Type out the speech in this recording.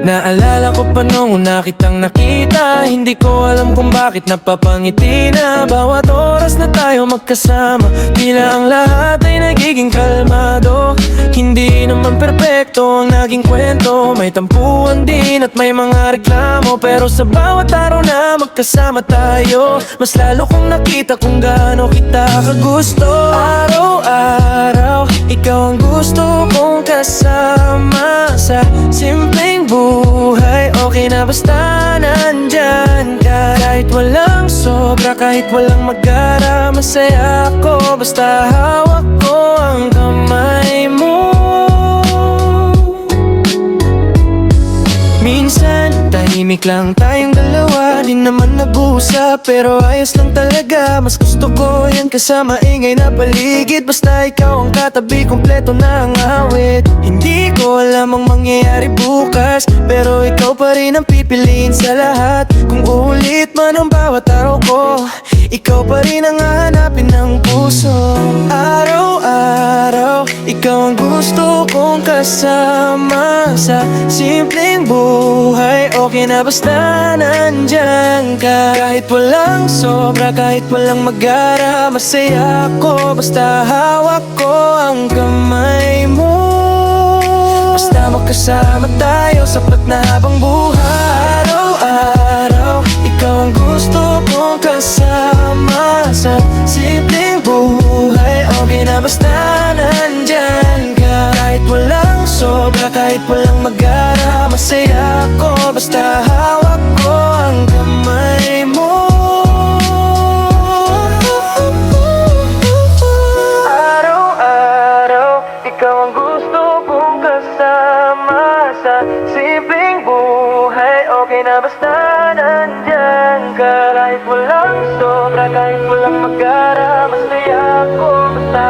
Naalala ko pa nung una kitang nakita, hindi ko alam kung bakit napapangiti na bawat oras na tayo magkasama. Tila ang lahat ay nagiging kalmado. Hindi naman perpekto ang naging kwento, may tampuan din at may mga reklamo. Pero sa bawat araw na magkasama tayo, mas lalo kong nakita kung gaano kita kagusto. Araw-araw, ikaw ang gusto kong kasama sa simpleng buhay. Okay na basta nandyan ka, kahit walang sobra, kahit walang magara. Masaya ako basta hawak ko ang kamay mo. Minsan, tahimik lang tayong dalawa, di naman nag-uusap pero ayos lang talaga. Mas gusto ko yan kasama ingay na paligid. Basta ikaw ang katabi, kompleto na ang awit. Hindi ko alam ang mangyayari bukas, pero ikaw pa rin ang pipiliin sa lahat. Kung uulit man ang bawat araw ko, ikaw pa rin ang hahanapin ng puso. Araw-araw, ikaw ang gusto kong kasama sa simpleng buhay. Okay na basta nandyan ka, kahit walang sobra, kahit walang magara. Masaya ako basta hawak ko ang kamay mo. Basta magkasama tayo, sapat na habang buhay. Araw-araw, ikaw ang gusto kong kasama sa simpleng buhay. Okay na basta nandyan ka, kahit walang sobra, kahit walang magara. Masaya ako basta hawak ko ang kamay mo. Araw-araw, ikaw ang gusto kong kasama sa simpleng buhay. Okay na basta nandyan ka, kahit walang sobra, kahit walang magara. Masaya ako basta